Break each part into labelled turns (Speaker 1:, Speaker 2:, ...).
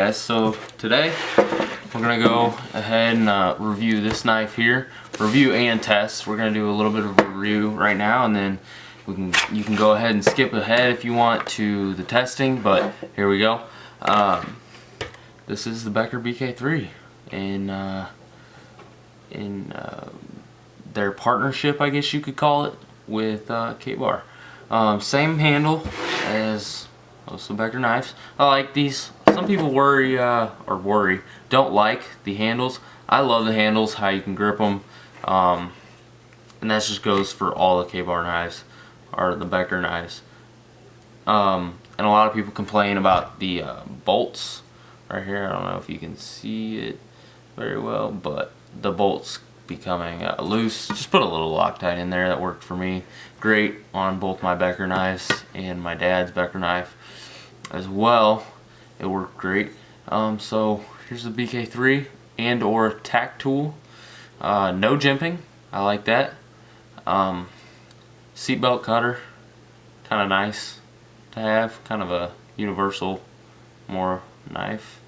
Speaker 1: guys, so today we're gonna go ahead and review this knife here. Review and test. We're gonna do a little bit of a review right now, and then you can go ahead and skip ahead if you want to the testing, but here we go. This is the Becker BK-3 in their partnership, I guess you could call it, with K-Bar. Same handle as most of the Becker knives. I like these. Some people don't like the handles. I love the handles, how you can grip them, and that just goes for all the K-Bar knives, or the Becker knives. And a lot of people complain about the bolts right here. I don't know if you can see it very well, but the bolts becoming loose. Just put a little Loctite in there. That worked for me great on both my Becker knives and my dad's Becker knife as well. It worked great. So here's the BK-3 and or tack tool. No jimping. I like that. Seatbelt cutter, kind of nice to have. Kind of a universal more knife.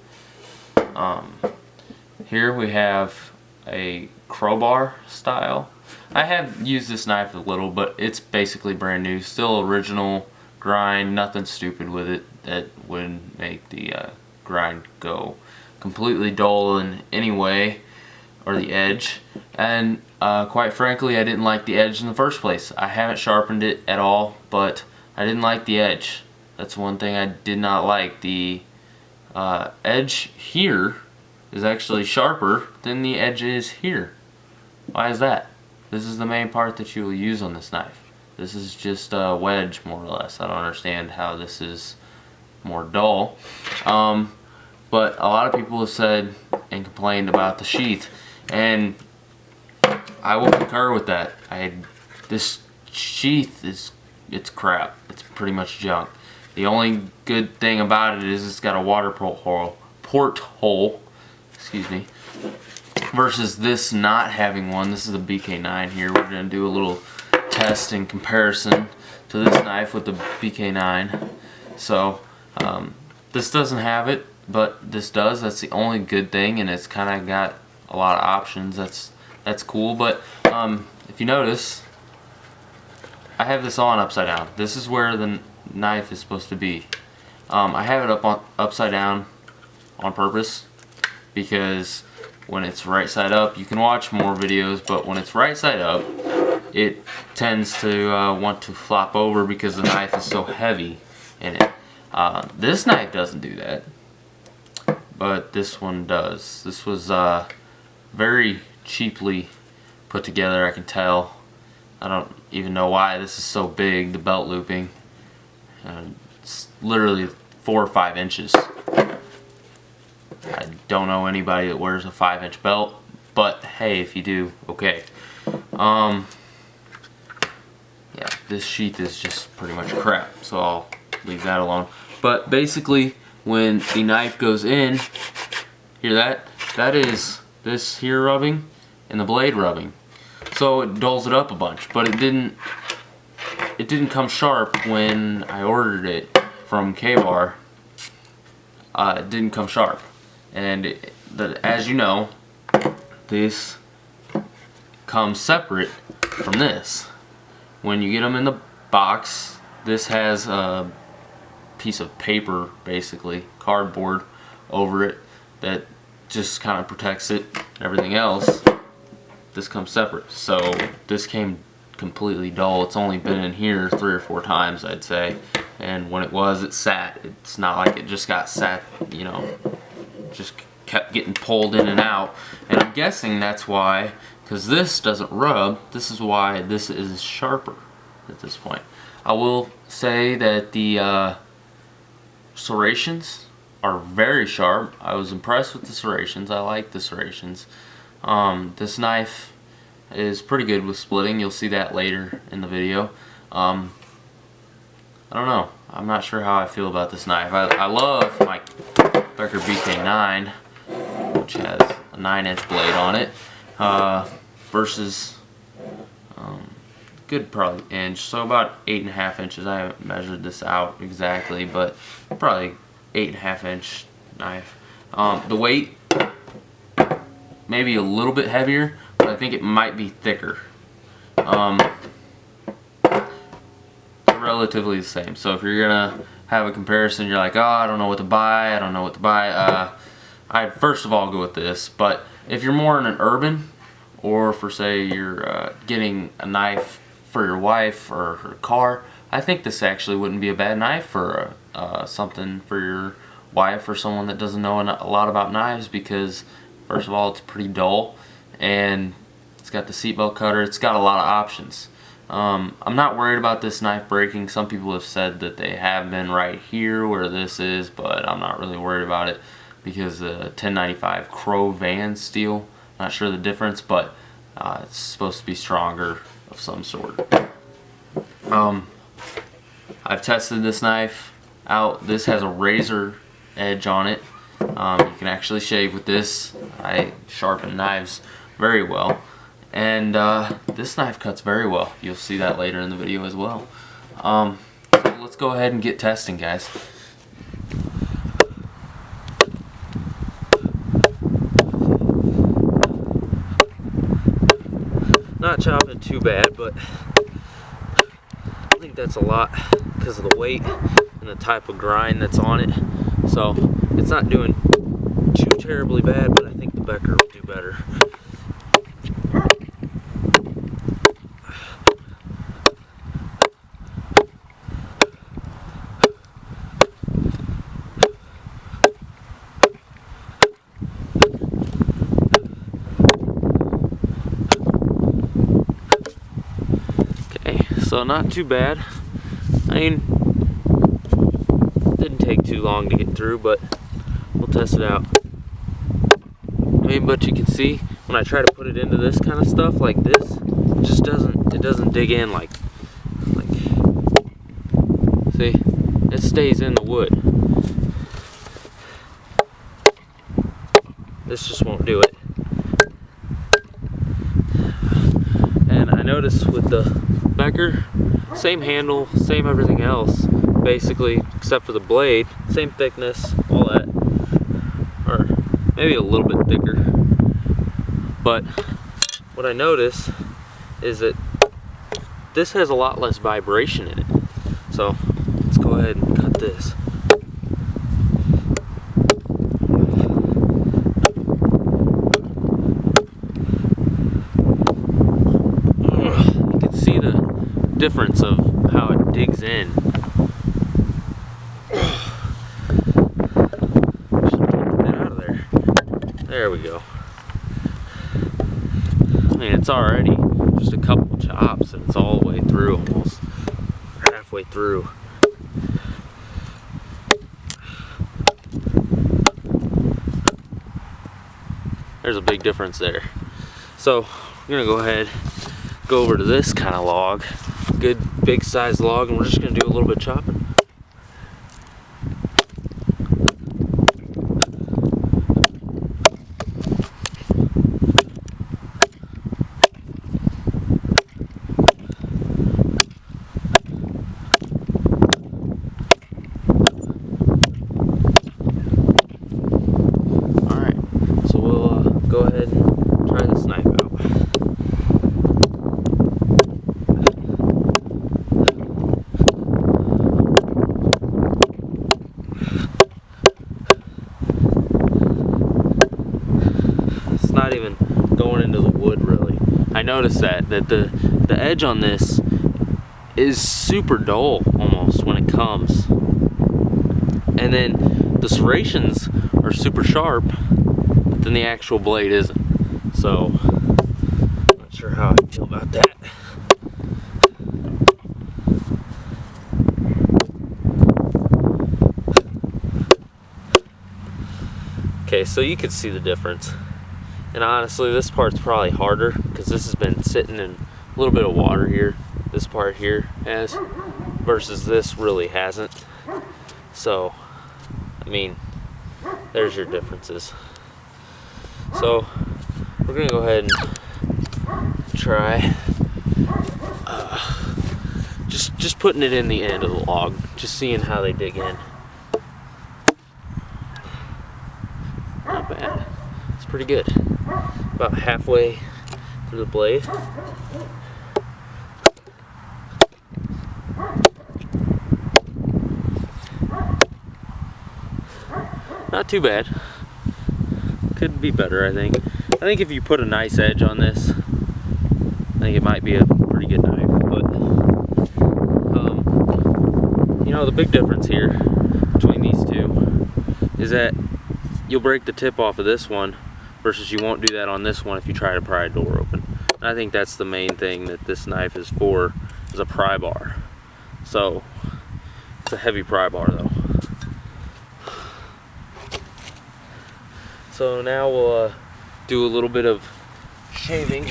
Speaker 1: Here we have a crowbar style. I have used this knife a little, but it's basically brand new. Still original grind, nothing stupid with it that would make the grind go completely dull in any way, or the edge. And quite frankly, I didn't like the edge in the first place. I haven't sharpened it at all, but I didn't like the edge. That's one thing I did not like. The edge here is actually sharper than the edge is here. Why is that? This is the main part that you will use on this knife. This is just a wedge, more or less. I don't understand how this is more dull. But a lot of people have said and complained about the sheath, and I will concur with that. This sheath it's crap. It's pretty much junk. The only good thing about it is it's got a water porthole, excuse me, versus this not having one. This is a BK-9 here. We're going to do a little test in comparison to this knife with the BK-9. So this doesn't have it, but this does. That's the only good thing, and it's kind of got a lot of options. That's cool. But if you notice, I have this on upside down. This is where the knife is supposed to be. I have it upside down on purpose, because when it's right side up, you can watch more videos, but when it's right side up, it tends to want to flop over because the knife is so heavy in it. This knife doesn't do that, but this one does. This was very cheaply put together, I can tell. I don't even know why this is so big, the belt looping. It's literally 4 or 5 inches. I don't know anybody that wears a 5-inch belt, but hey, if you do, okay. Yeah, this sheath is just pretty much crap, so I'll leave that alone. But basically, when the knife goes in, hear that? That is this here rubbing and the blade rubbing. So it dulls it up a bunch, but it didn't come sharp when I ordered it from K-Bar. It didn't come sharp. And as you know, this comes separate from this. When you get them in the box, this has a piece of paper, basically cardboard, over it that just kind of protects it. Everything else, this comes separate. So this came completely dull. It's only been in here 3 or 4 times, I'd say, and when it sat. It's not like it just got sat, you know, just kept getting pulled in and out. And I'm guessing that's why, because this doesn't rub, this is why this is sharper at this point. I will say that the serrations are very sharp. I was impressed with the serrations. I like the serrations. This knife is pretty good with splitting. You'll see that later in the video. I don't know. I'm not sure how I feel about this knife. I love my Becker BK-9, which has a 9-inch blade on it, versus good probably inch, so about 8.5 inches. I haven't measured this out exactly, but probably 8.5 inch knife. The weight, maybe a little bit heavier, but I think it might be thicker. Relatively the same. So if you're gonna have a comparison, you're like, oh, I don't know what to buy, I don't know what to buy, I'd first of all go with this. But if you're more in an urban, or for say you're getting a knife for your wife or her car, I think this actually wouldn't be a bad knife for something for your wife or someone that doesn't know a lot about knives, because first of all, it's pretty dull, and it's got the seatbelt cutter. It's got a lot of options. I'm not worried about this knife breaking. Some people have said that they have been right here where this is, but I'm not really worried about it because the 1095 Crow Van steel, not sure the difference, but it's supposed to be stronger of some sort. I've tested this knife out. This has a razor edge on it. You can actually shave with this. I sharpen knives very well. And this knife cuts very well. You'll see that later in the video as well. So let's go ahead and get testing, guys. Not chopping too bad, but I think that's a lot because of the weight and the type of grind that's on it. So it's not doing too terribly bad, but I think the Becker will do better. So not too bad. I mean, didn't take too long to get through, but we'll test it out. I mean, but you can see when I try to put it into this kind of stuff like this, it just doesn't dig in like see, it stays in the wood. This just won't do it. And I noticed with the Becker, same handle, same everything else, basically, except for the blade, same thickness, all that, or maybe a little bit thicker. But what I notice is that this has a lot less vibration in it. So let's go ahead and cut this. Difference of how it digs in. Get out of there. There we go. I mean, it's already just a couple chops and it's all the way through, almost halfway through. There's a big difference there. So we're gonna go ahead, go over to this kind of log. Good big size log, and we're just going to do a little bit of chopping. Alright, so we'll go ahead and try this knife out. Not even going into the wood really. I noticed that the edge on this is super dull almost when it comes, and then the serrations are super sharp, but then the actual blade isn't. So I'm not sure how I feel about that. Okay, so you can see the difference. And honestly, this part's probably harder because this has been sitting in a little bit of water here. This part here has, versus this really hasn't. So, I mean, there's your differences. So, we're gonna go ahead and try just putting it in the end of the log, just seeing how they dig in. not bad. It's pretty good. About halfway through the blade. Not too bad. Could be better, I think. I think if you put a nice edge on this, I think it might be a pretty good knife. But you know, the big difference here between these two is that you'll break the tip off of this one versus you won't do that on this one if you try to pry a door open. And I think that's the main thing that this knife is for, is a pry bar. So it's a heavy pry bar though. So now we'll do a little bit of shaving,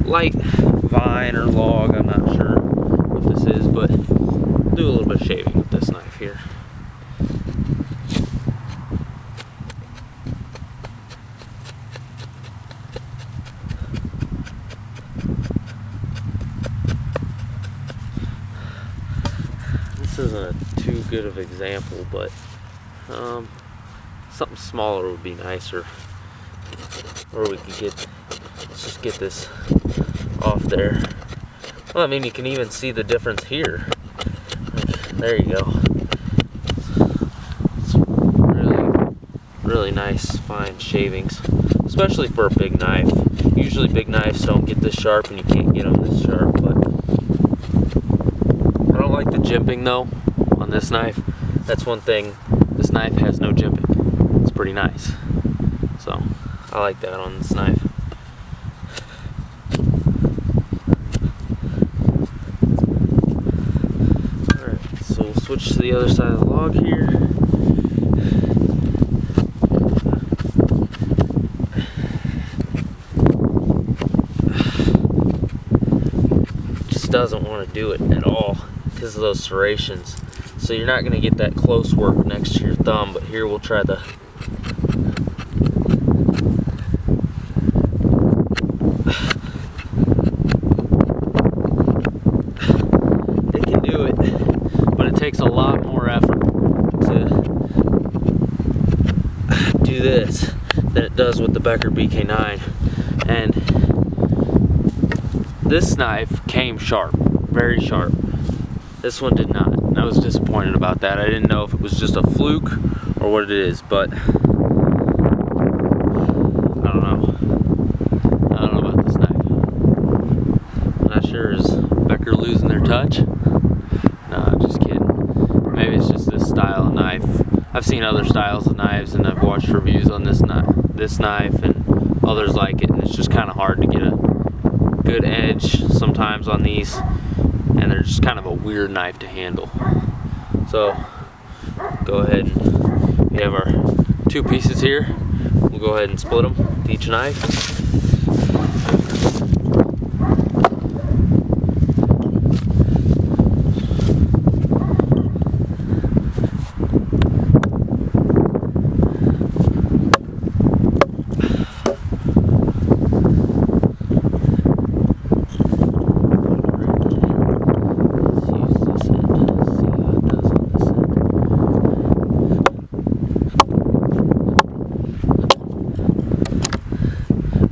Speaker 1: light vine or log, I'm not sure what this is, but do a little bit of shaving with this knife here. This isn't a too good of example, but something smaller would be nicer, or we could get, let's just get this off there. Well, I mean, you can even see the difference here. There you go. It's really nice fine shavings, especially for a big knife. Usually big knives don't get this sharp and you can't get them this sharp, but I don't like the jimping though on this knife. That's one thing, this knife has no jimping. It's pretty nice. So I like that on this knife. Alright, so we'll switch to the other side of the log here. Just doesn't want to do it at all because of those serrations. So you're not going to get that close work next to your thumb, but here we'll try the it can do it, but it takes a lot more effort to do this than it does with the Becker BK-9. And this knife came sharp, very sharp. This one did not. And I was disappointed about that. I didn't know if it was just a fluke or what it is, but I don't know. I don't know about this knife. I'm not sure. Is Becker losing their touch? No, I'm just kidding. Maybe it's just this style of knife. I've seen other styles of knives and I've watched reviews on this knife and others like it, and it's just kind of hard to get a good edge sometimes on these. And they're just kind of a weird knife to handle. So go ahead and we have our two pieces here. We'll go ahead and split them with each knife.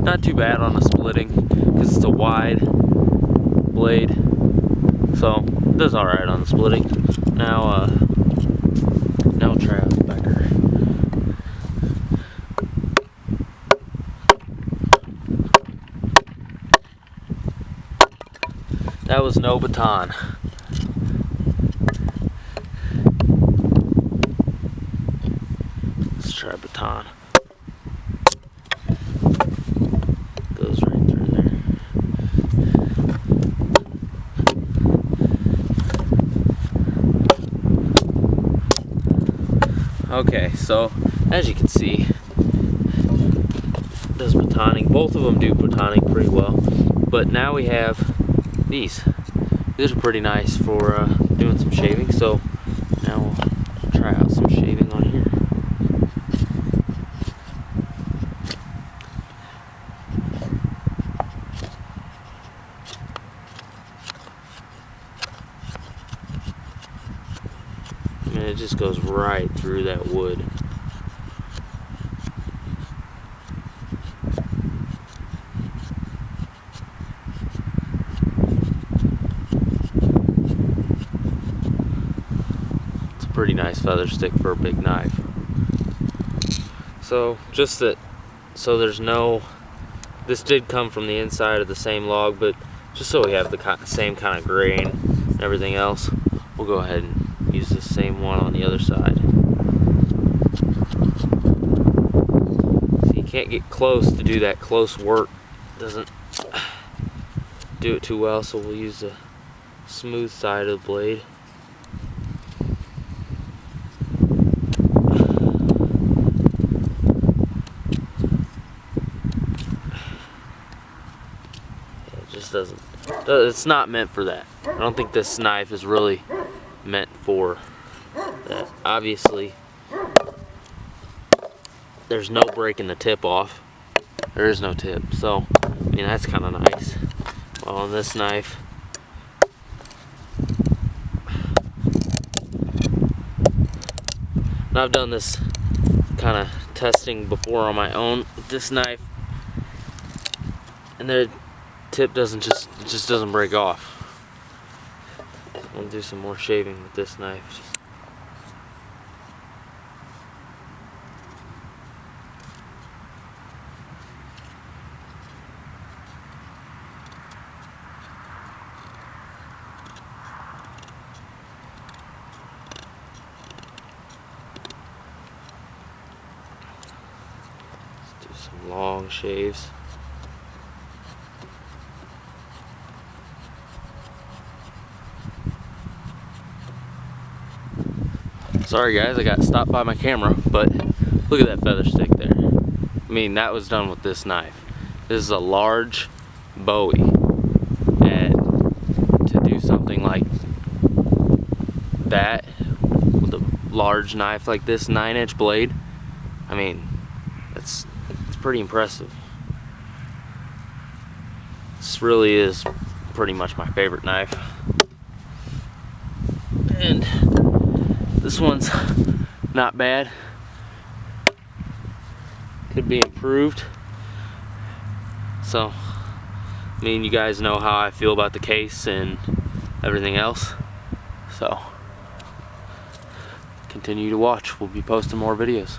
Speaker 1: Not too bad on the splitting because it's a wide blade, so it does all right on the splitting. Now we'll try out the Becker. That was no baton. Let's try baton. Goes right through there. Okay, so as you can see, it does batoning. Both of them do batoning pretty well. But now we have these. These are pretty nice for doing some shaving. So now we'll try out some shaving on here. And it just goes right through that wood. pretty nice feather stick for a big knife. So just that, so there's no, this did come from the inside of the same log, but just so we have the same kind of grain and everything else, we'll go ahead and use the same one on the other side. So you can't get close to do that close work. Doesn't do it too well, so we'll use the smooth side of the blade. It just doesn't, it's not meant for that. I don't think this knife is really meant for that. Obviously, there's no breaking the tip off. There is no tip, so I mean that's kind of nice. Well, on this knife, and I've done this kind of testing before on my own with this knife, and the tip doesn't just doesn't break off. I'll do some more shaving with this knife. Let's do some long shaves. Sorry guys, I got stopped by my camera, but look at that feather stick there. I mean, that was done with this knife. This is a large Bowie, and to do something like that with a large knife like this 9-inch blade, I mean, it's pretty impressive. This really is pretty much my favorite knife. And this one's not bad. Could be improved. So, I mean, you guys know how I feel about the case and everything else. So, continue to watch. We'll be posting more videos.